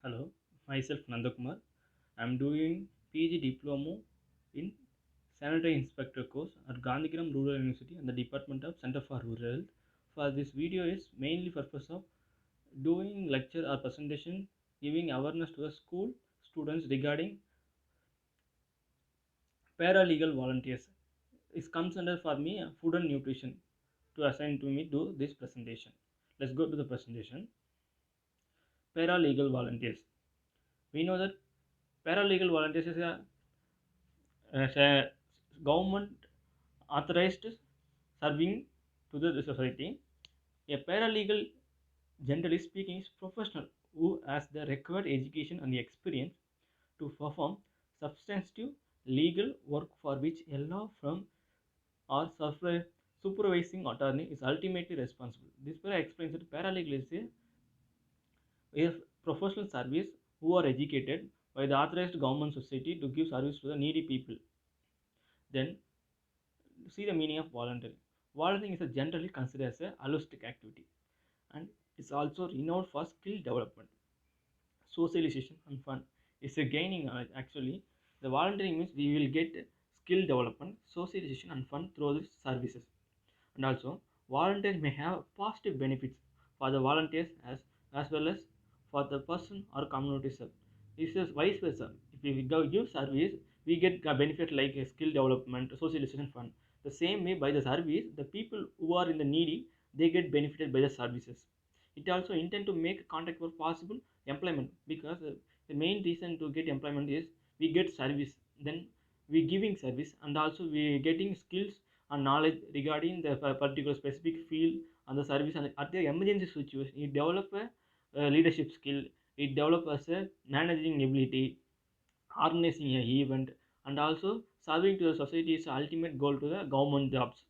Hello, myself Nandakumar. I am doing PG Diploma in Sanitary Inspector course at Gandhigram Rural University and the Department of Center for Rural Health. For this video is mainly purpose of doing lecture or presentation, giving awareness to the school students regarding paralegal volunteers. It comes under for me food and nutrition to assign to me do this presentation. Let's go to the presentation. Paralegal volunteers. We know that paralegal volunteers is a government authorized serving to the society. A paralegal, generally speaking, is professional who has the required education and the experience to perform substantive legal work for which a law firm or supervising attorney is ultimately responsible. This paragraph explains that paralegal is a professional service who are educated by the authorized government society to give service to the needy people. Then see the meaning of volunteering. Volunteering is generally considered as a holistic activity and is also renowned for skill development, socialization, and fun. It's a gaining knowledge. Actually, the volunteering means we will get skill development, socialization, and fun through these services. And also, volunteers may have positive benefits for the volunteers as well as for the person or community served. This is vice versa. If we give service, we get a benefit like a skill development, socialization, fun. The same way by the service, the people who are in the needy, they get benefited by the services. It also intend to make contact for possible employment because the main reason to get employment is we get service, then we giving service, and also we getting skills and knowledge regarding the particular specific field and the service. And at the emergency situation, it develop a leadership skill, it develop as a managing ability, organizing a event, and also serving to the society is the ultimate goal to the government jobs.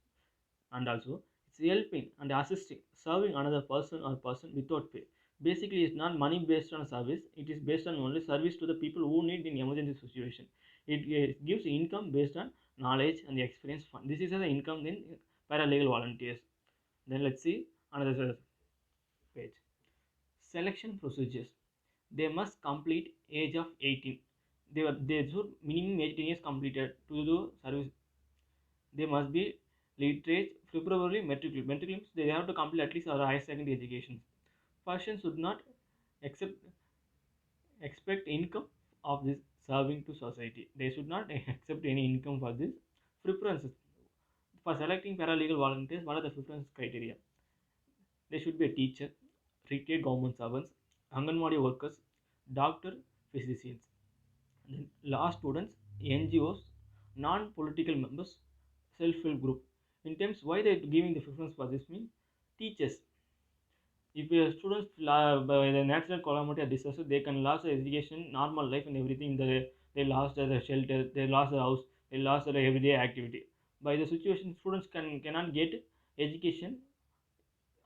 And also it's helping and assisting serving another person or person without pay. Basically it's not money based on service, it is based on only service to the people who need in emergency situation. It gives income based on knowledge and the experience fund. This is the income in paralegal volunteers. Then let's see another page. Selection procedures. They must complete age of 18. They should minimum 18 years completed to do service. They must be literate, preferably matriculants. They have to complete at least our higher secondary education. Persons should not accept expect income of this serving to society. They should not accept any income for this. Preferences for selecting paralegal volunteers. What are the preference criteria? They should be a teacher, retired government servants, Anganwadi workers, doctor, physicians. Then law students, NGOs, non-political members, self-help group. In terms why they are giving the preference for this means teachers. If a students by the natural calamity or disaster, they can lose their education, normal life and everything. They lost their shelter, they lost the house, they lost their everyday activity. By the situation, students cannot get education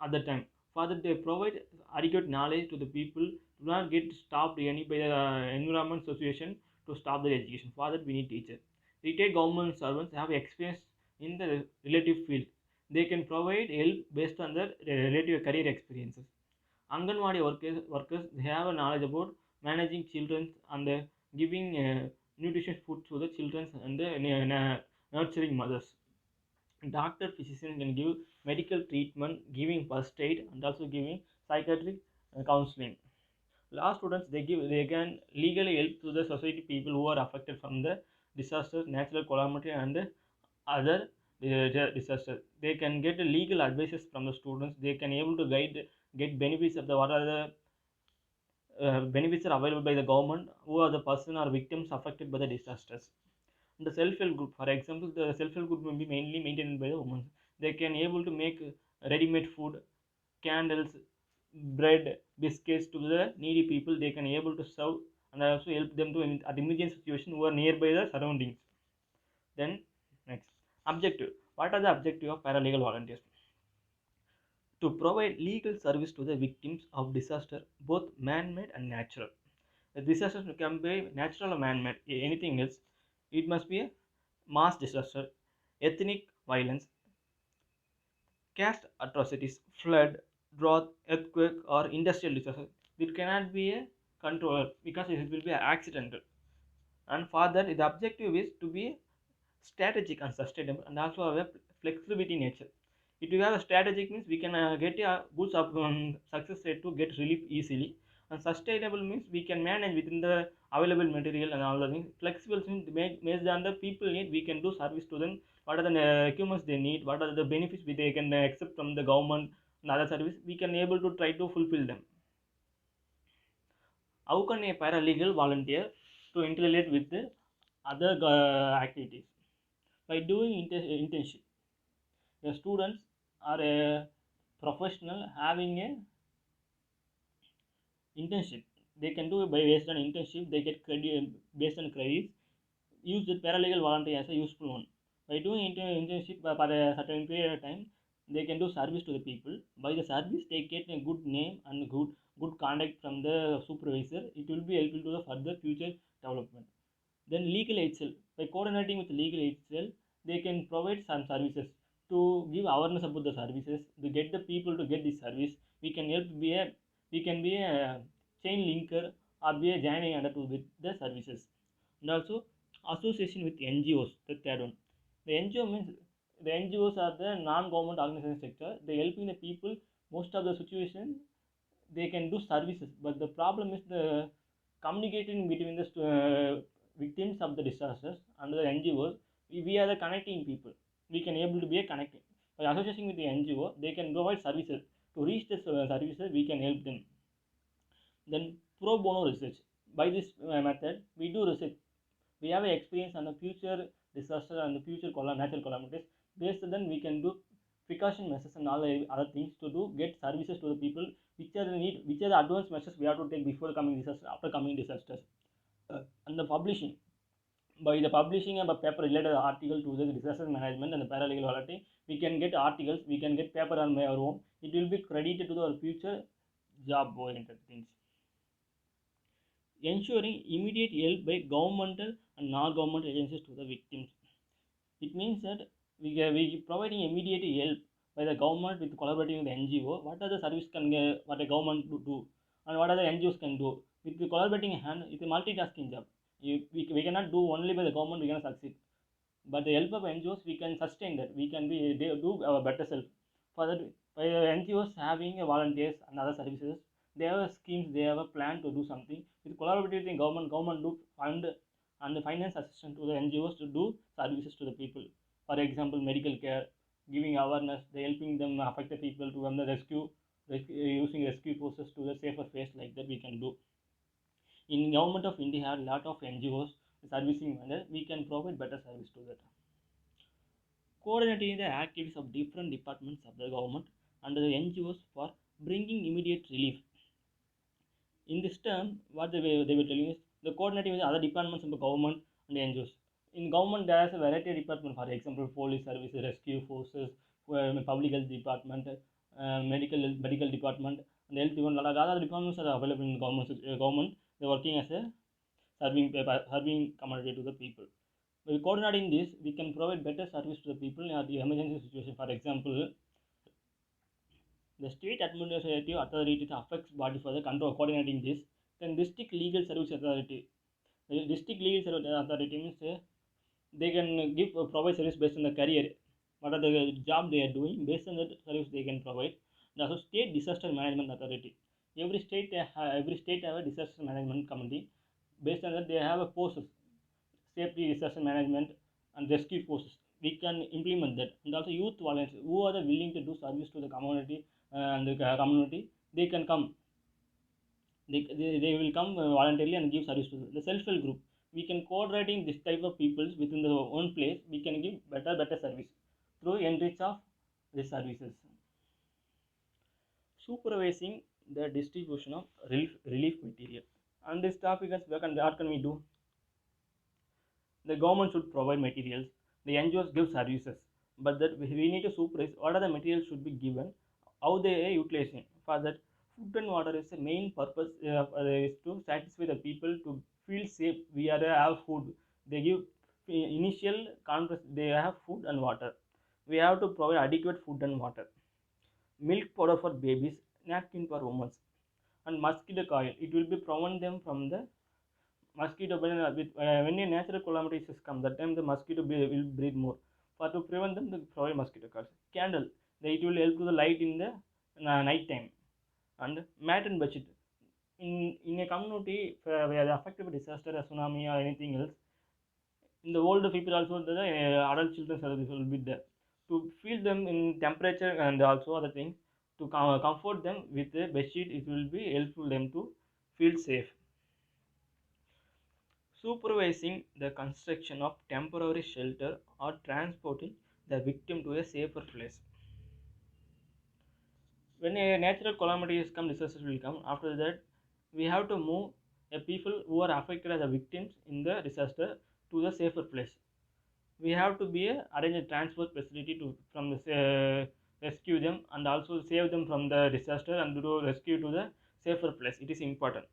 at the time. For that, they provide adequate knowledge to the people do not get stopped any by the environment situation to stop their education. For that, we need teachers. Retired government servants have experience in the relative field. They can provide help based on their relative career experiences. Anganwadi workers they have a knowledge about managing children and giving nutritious food to the children and the nurturing mothers. Doctor physician can give medical treatment, giving first aid, and also giving psychiatric counseling. Law students they can legally help to the society people who are affected from the disaster, natural calamity, and other disaster. They can get legal advices from the students. They can able to get benefits of the what are the benefits are available by the government who are the person or victims affected by the disasters. The self-help group, for example, the self-help group will be mainly maintained by the women. They can able to make ready-made food, candles, bread, biscuits to the needy people. They can able to serve and also help them to at emergency situation who are nearby the surroundings. Then next objective. What are the objective of paralegal volunteers? To provide legal service to the victims of disaster, both man-made and natural. The disaster can be natural or man-made. Anything else, it must be a mass disaster, ethnic violence, caste atrocities, flood, drought, earthquake, or industrial disaster. It cannot be a control because it will be accidental. And for that, the objective is to be strategic and sustainable, and also have a flexibility nature. If you have a strategic means we can get a good success rate to get relief easily, and sustainable means we can manage within the available material and all the things. Flexible means based on the people need, we can do service to them. What are the equipments they need, what are the benefits they can accept from the government and other service, we can able to try to fulfill them. How can a paralegal volunteer to interrelate with the other activities? By doing internship. The students are a professional having a internship. They can do it by based on internship. They get credit based on credits. Use the paralegal volunteer as a useful one. By doing internship for a certain period of time, they can do service to the people. By the service, they get a good name and good conduct from the supervisor. It will be helpful to the further future development. Then legal aid cell. By coordinating with legal aid cell, they can provide some services to give awareness about the services, to get the people to get this service. We can help be a we can be a chain linker or be a joining under to with the services. And also association with NGOs, the third one. The NGO means the NGOs are the non-government organization sector. They helping the people most of the situation. They can do services, but the problem is the communicating between the victims of the disasters and the NGOs. We are the connecting people. We can able to be a connecting. By associating with the NGO, they can provide services. To reach the services, we can help them. Then pro bono research. By this method, we do research. We have experience on the future disaster and the future natural calamities. Based on then we can do precaution measures and all the other things to do get services to the people, which are the need, which are the advanced measures we have to take before coming disaster, after coming disasters. And the publishing. By the publishing of a paper related article to the disaster management and the paralegal authority, we can get articles, we can get paper on our own. It will be credited to our future job oriented things. Ensuring immediate help by governmental and non-government agencies to the victims. It means that we providing immediate help by the government with collaborating with the NGO. What are the service can what a government do, and what are the NGOs can do with the collaborating hand? It's a multitasking job. We cannot do only by the government. We cannot succeed. But the help of NGOs, we can sustain that. We can be they do our better self. For that, by the NGOs having volunteers and other services, they have schemes. They have a plan to do something. With collaborating government, government do fund and the finance assistance to the NGOs to do services to the people. For example, medical care, giving awareness, they helping them affected people to run the using rescue forces to the safer phase like that we can do. In government of India, a lot of NGOs servicing manner, we can provide better service to that. Coordinating the activities of different departments of the government under the NGOs for bringing immediate relief. In this term, what they were telling is the coordinating with other departments of the government and the NGOs. In government, there is a variety of departments, for example, police services, rescue forces, public health department, medical department, and health even a lot of other departments are available in government. They are working as a serving commodity to the people. By coordinating this, we can provide better service to the people in the emergency situation. For example, the state administrative authority affects body for the control coordinating this. Then district legal service authority. The district legal service authority means they can give provide service based on the career, what are the job they are doing, based on the service they can provide. And also state disaster management authority. Every state have a disaster management committee. Based on that, they have a forces, safety disaster management and rescue forces. We can implement that. And also youth volunteers who are willing to do service to the community and the community, they can come. They will come voluntarily and give service to the self-help group. We can coordinating this type of peoples within the own place. We can give better service through enrich of the services. Supervising the distribution of relief material. On this topic, what can we do? The government should provide materials. The NGOs give services, but that we need to supervise what are the materials should be given, how they are utilizing. For that, food and water is the main purpose is to satisfy the people to feel safe. We are have food. They give initial conference. They have food and water. We have to provide adequate food and water. Milk powder for babies, napkin for women. and mosquito coil. It will be prevent them from the mosquito when a natural calamities come, that time the mosquito will breed more. For to prevent them, the provide mosquito coils. Candle, it will help to the light in the night time. And mat and bedsheet. In a community where affected by disaster, a tsunami or anything else, in the older people also the adult children service will be there to feel them in temperature and also other things to comfort them with the bedsheet. It will be helpful them to feel safe. Supervising the construction of temporary shelter or transporting the victim to a safer place. When a natural calamities come, disasters will come. After that, we have to move the people who are affected as the victims in the disaster to the safer place. We have to be arrange a transport facility to from the rescue them and also save them from the disaster and to rescue to the safer place. It is important.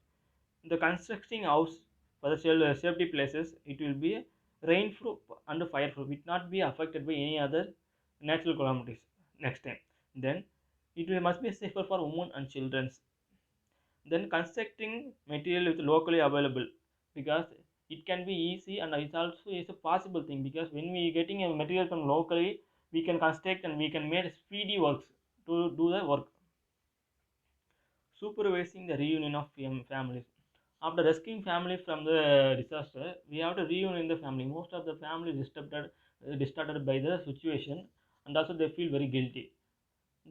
The constructing house for the safety places, it will be rainproof and fireproof. It not be affected by any other natural calamities next time. Then must be safer for women and children. Then constructing material is locally available because it can be easy and it also is a possible thing because when we getting a material from locally, we can construct and we can make speedy works to do the work. Supervising the reunion of families. After rescuing family from the disaster, we have to reunion the family. Most of the family disturbed by the situation, and also they feel very guilty.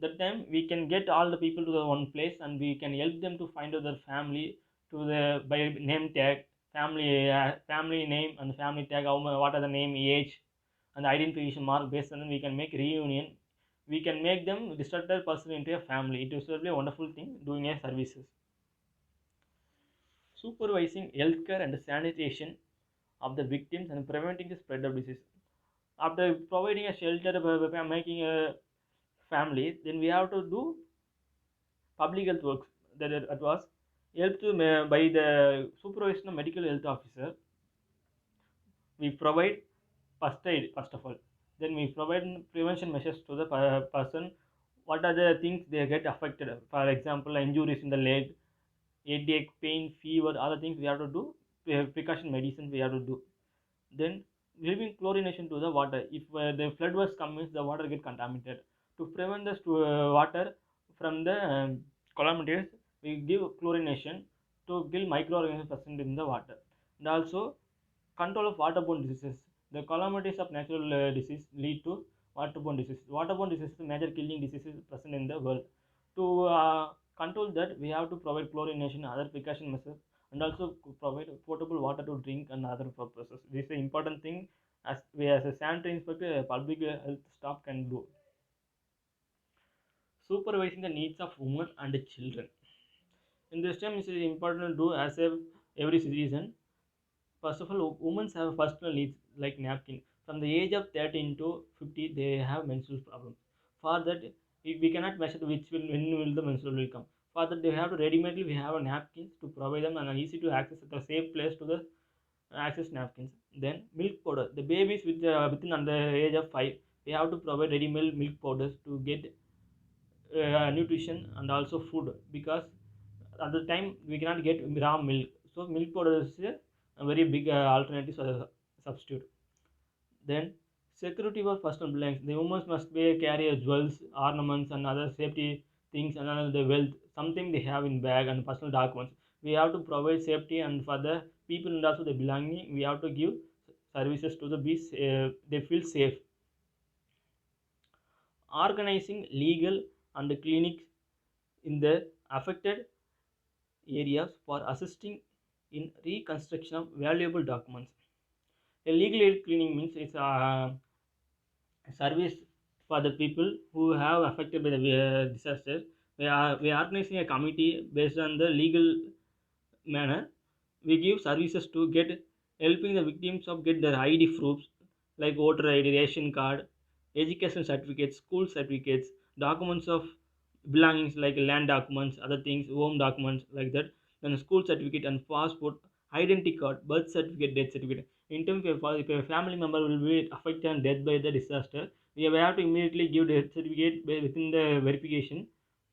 That time we can get all the people to the one place, and we can help them to find out their family to the by name tag, family name and family tag. What are the name, age, and the identification mark. Based on them, we can make reunion. We can make them distracted person into a family. It is really a wonderful thing doing a services. Supervising healthcare and sanitation of the victims and preventing the spread of disease. After providing a shelter, making a family, then we have to do public health works. That it was helped to by the supervision of medical health officer. We provide first aid first of all. Then we provide prevention measures to the person. What are the things they get affected? For example, injuries in the leg, headache, pain, fever, other things we have to do. Precaution medicine we have to do. Then giving chlorination to the water. If the flood was coming, the water get contaminated. To prevent the water from the calamities, we give chlorination to kill microorganisms present in the water. And also control of waterborne diseases. The calamities of natural disease lead to waterborne disease. Waterborne disease is major killing diseases present in the world. To control that, we have to provide chlorination, other precaution measures, and also provide potable water to drink and other purposes. This is an important thing as we as a sanitary inspector, public health staff can do. Supervising the needs of women and children. In this time, it is important to do as every citizen. First of all, women have personal needs like napkin. From the age of 13 to 50, they have menstrual problems. For that, we cannot measure when will the menstrual will come. For that, they have to ready-made. We have a napkins to provide them and an easy to access at a safe place to the access napkins. Then milk powder. The babies within under age of 5, we have to provide ready-made milk powders to get nutrition and also food because at the time we cannot get raw milk. So milk powder is a very big alternative substitute. Then security for personal belongings. The women must be carry jewels, ornaments, and other safety things, and the wealth, something they have in bag and personal documents. We have to provide safety and for the people and also the belonging. We have to give services to the bees. They feel safe. Organizing legal and clinics in the affected areas for assisting in reconstruction of valuable documents. A legal aid cleaning means it's a service for the people who have affected by the disaster. We are organizing a committee based on the legal manner. We give services to get helping the victims of get their ID proofs like voter ID, ration card, education certificates, school certificates, documents of belongings like land documents, other things, home documents like that. Then a school certificate and passport, identity card, birth certificate, death certificate. In terms of if a family member will be affected and dead by the disaster, we have to immediately give death certificate within the verification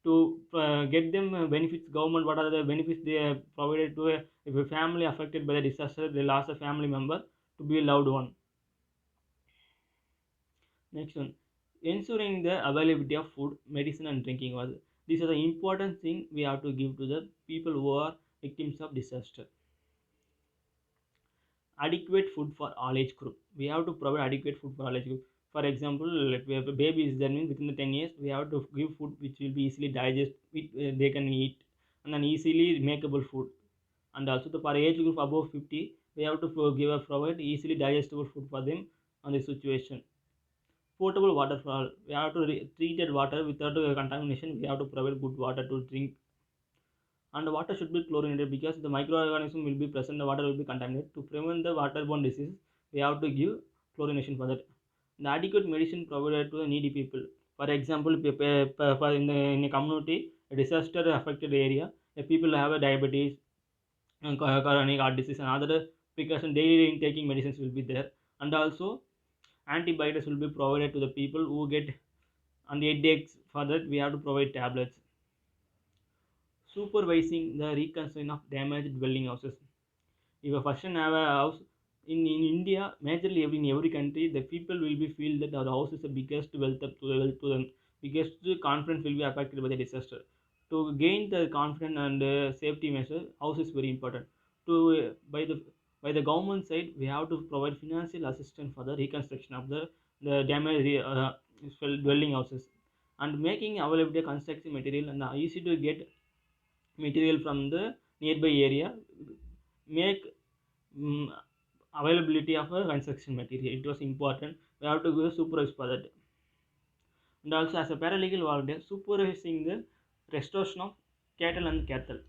to get them benefits. Government, what are the benefits they have provided to if a family affected by the disaster, they lost a family member to be a loved one. Next one, ensuring the availability of food, medicine, and drinking water. These are the important thing we have to give to the people who are victims of disaster. Adequate food for all age group. We have to provide adequate food for all age group. For example, if we have a baby is there, means within the 10 years, we have to give food which will be easily digest, they can eat, and an easily makeable food. And also the for age group above 50, we have to provide easily digestible food for them on the situation. Potable water for all. We have to treated water without contamination. We have to provide good water to drink, and the water should be chlorinated because the microorganism will be present, the water will be contaminated. To prevent the waterborne disease, we have to give chlorination for that. The adequate medicine provided to the needy people. For example, in a community, a disaster affected area, the people have a diabetes and chronic heart disease and other precaution daily taking medicines will be there. And also antibiotics will be provided to the people who get on the headaches. For that, we have to provide tablets. Supervising the reconstruction of damaged dwelling houses. If a person have a house in India, majorly in every country, the people will be feel that the house is the biggest wealth to them. Biggest confidence will be affected by the disaster. To gain the confidence and safety measure, house is very important. To by the government side, we have to provide financial assistance for the reconstruction of the damaged dwelling houses, and making available construction material and easy to get material from the nearby area, make mm, availability of a construction material. It was important. We have to go supervise for that. And also as a paralegal volunteer, supervising the restoration of cattle and cattle.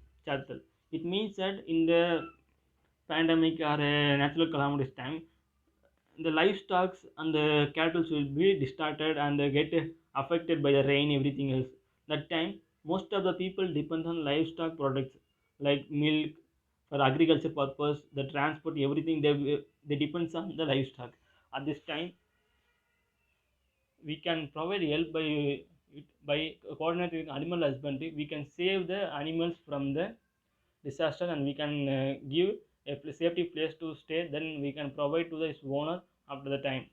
It means that in the pandemic or a natural calamities time, the livestock and the cattle will be distorted and they get affected by the rain, everything else. That time, most of the people depend on livestock products like milk for agriculture purpose, the transport, everything they depends on the livestock. At this time, we can provide help by coordinating with animal husbandry. We can save the animals from the disaster, and we can give a safety place to stay. Then we can provide to the owner after the time.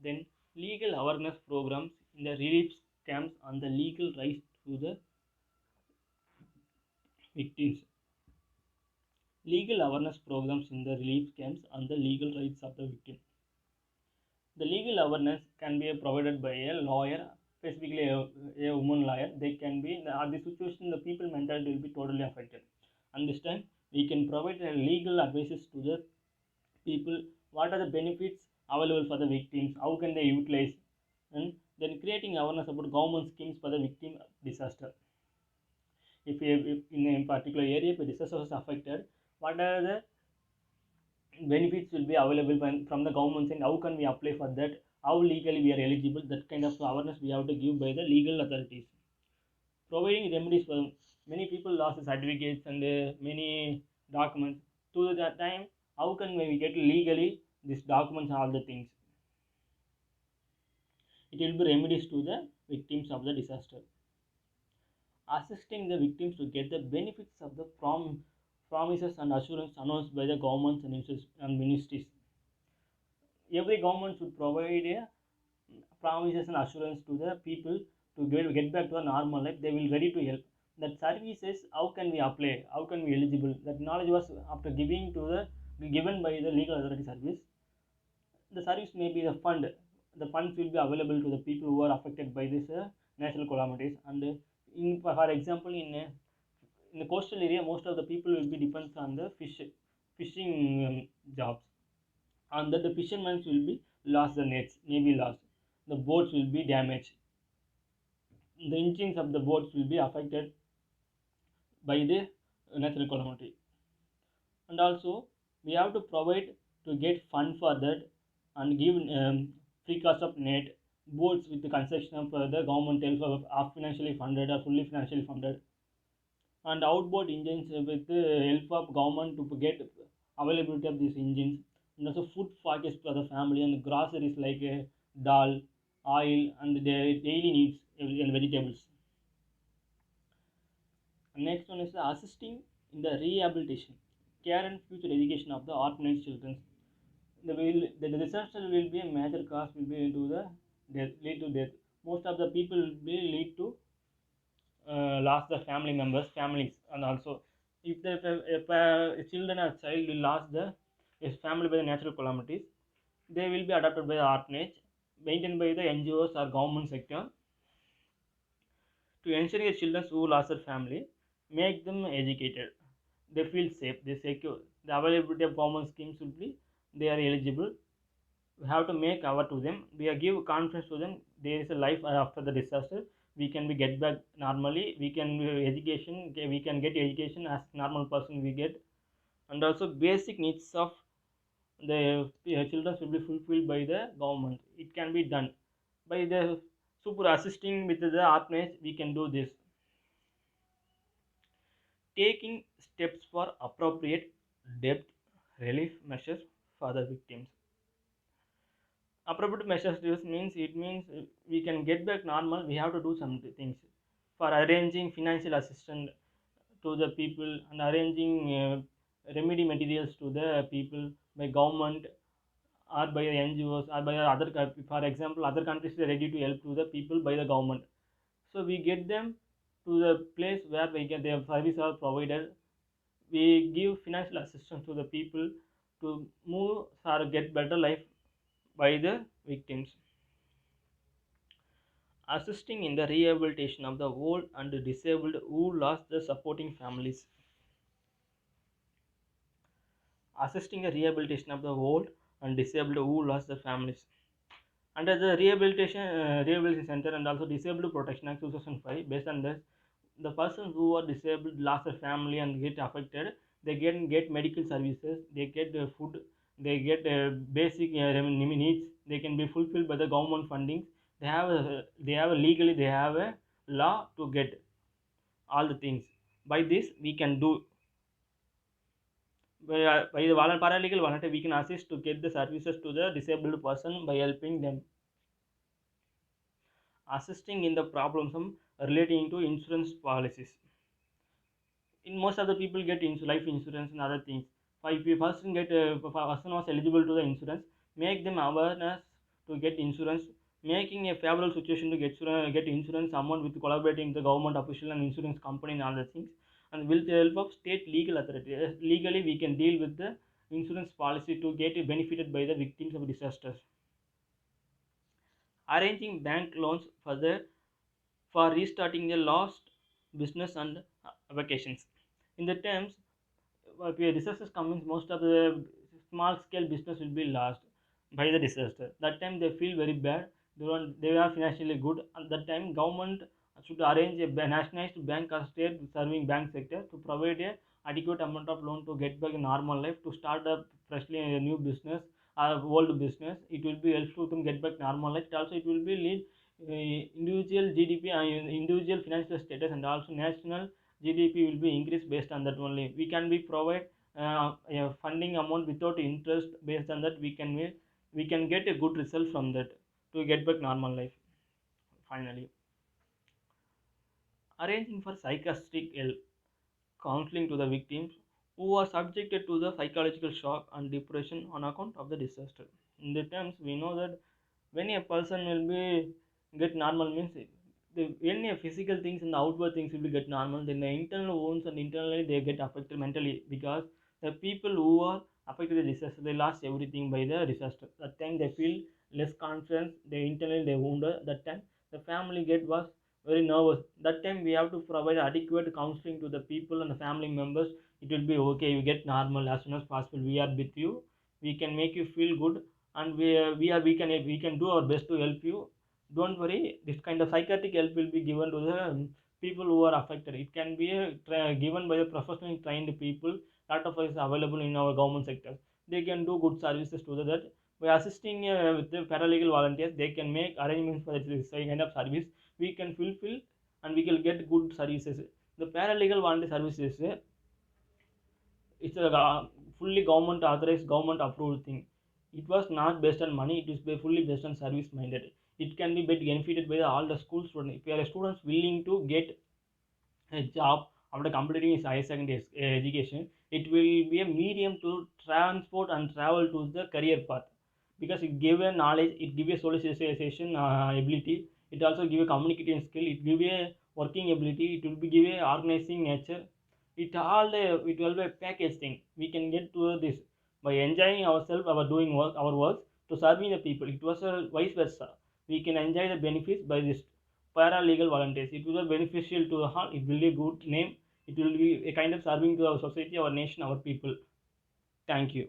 Then legal awareness programs in the relief camps on the legal rights to the victims. Legal awareness programs in the relief camps on the legal rights of the victim. The legal awareness can be provided by a lawyer, specifically a woman lawyer. They can be, at the situation, the people mentality will be totally affected. And this time, we can provide legal advices to the people. What are the benefits available for the victims? How can they utilize? And then creating awareness about government schemes for the victim disaster. If in a particular area, if a disaster was affected, what are the benefits will be available from the government, and how can we apply for that, how legally we are eligible, that kind of awareness we have to give by the legal authorities. Providing remedies for many people lost certificates and many documents to that time. How can we get legally these documents, all the things? It will be remedies to the victims of the disaster. Assisting the victims to get the benefits of the promises and assurance announced by the governments and ministries. Every government should provide a promises and assurance to the people to get back to a normal life. They will ready to help. That services, how can we apply? How can we eligible? That knowledge was after giving to the given by the legal authority service. The service may be the fund. The funds will be available to the people who are affected by this natural calamities. And for example, in the coastal area, most of the people will be depends on the fishing jobs, and that the fishermen will be lost the nets, maybe lost. The boats will be damaged. The engines of the boats will be affected by the natural calamity. And also, we have to provide to get fund for that and give free cost of net boats with the construction of the government help of financially funded or fully financially funded, and outboard engines with the help of government to get availability of these engines, and also food packets for the family and groceries like dal, oil, and their daily needs. and vegetables. Next one is assisting in the rehabilitation, care and future education of the orphanage children. The disaster will be a major cause will be into the death, lead to death. Most of the people will be lead to lost the family members, families, and also if children or child will lost the his family by the natural calamities, they will be adopted by the orphanage, maintained by the NGOs or government sector to ensure the children who lost their family, make them educated. They feel safe, they secure. The availability of government schemes will be they are eligible. We have to make our to them. We give confidence to them. There is a life after the disaster. We can be get back normally. We can education. We can get education as normal person we get, and also basic needs of the children will be fulfilled by the government. It can be done by the super assisting with the orphanage. We can do this. Taking steps for appropriate debt relief measures for the victims. Appropriate measures this means it means we can get back normal. We have to do some things for arranging financial assistance to the people and arranging remedy materials to the people by government or by the NGOs or by other for example other countries are ready to help to the people by the government. So we get them to the place where we get their service are provided. We give financial assistance to the people to move or get better life by the victims. Assisting in the rehabilitation of the old and disabled who lost the supporting families. Assisting the rehabilitation of the old and disabled who lost their families. Under the rehabilitation center and also disabled protection act 2005, based on this, the persons who are disabled lost their family and get affected, they can get medical services, they get food, they get basic needs, they can be fulfilled by the government funding. They have legally they have a law to get all the things. By this we can do by the paralegal volunteer we can assist to get the services to the disabled person by helping them. Assisting in the problems relating to insurance policies. In most of the people get life insurance and other things. If a person was eligible to the insurance, make them awareness to get insurance, making a favorable situation to get insurance amount with collaborating the government official and insurance company and other things. And with the help of state legal authority, legally we can deal with the insurance policy to get benefited by the victims of disasters. Arranging bank loans for restarting the lost business and vacations. In the terms, if a disaster comes, most of the small scale business will be lost by the disaster. That time they feel very bad. They are financially good. At that time, government should arrange a nationalized bank or state serving bank sector to provide a adequate amount of loan to get back a normal life, to start up freshly a new business or old business. It will be helpful to get back normal life. Also, it will be lead individual GDP and individual financial status and also national GDP will be increased based on that only. We can be provide a funding amount without interest. Based on that, we can get a good result from that to get back normal life. Finally, arranging for psychiatric help, counseling to the victims who are subjected to the psychological shock and depression on account of the disaster. In the terms, we know that when a person will be get normal means when a physical things and the outward things will be get normal, then the internal wounds and internally they get affected mentally, because the people who are affected by the disaster they lost everything by the disaster. That time they feel less confidence, they internally they wounded. That time the family get was very nervous. That time we have to provide adequate counseling to the people and the family members. It will be okay, you get normal as soon as possible, we are with you, we can make you feel good, and we can do our best to help you. Don't worry, this kind of psychiatric help will be given to the people who are affected. It can be given by the professionally trained people. Lot of is available in our government sector. They can do good services to that. By assisting with the paralegal volunteers, they can make arrangements for this kind of service. We can fulfill and we can get good services. The paralegal volunteer services, it's a fully government authorized, government approved thing. It was not based on money, it is fully based on service minded. it can be benefited by all the school students. If you are a students willing to get a job after completing his higher secondary education, it will be a medium to transport and travel to the career path, because it give a knowledge, it give a socialization ability, it also give a communicating skill, it give a working ability, it will be give a organizing nature. It will be a package thing. We can get to this by enjoying ourselves, our doing work, our works, to serving the people. It was a vice versa. We can enjoy the benefits by this paralegal volunteers. It will be beneficial to the whole. It will be a good name. It will be a kind of serving to our society, our nation, our people. Thank you.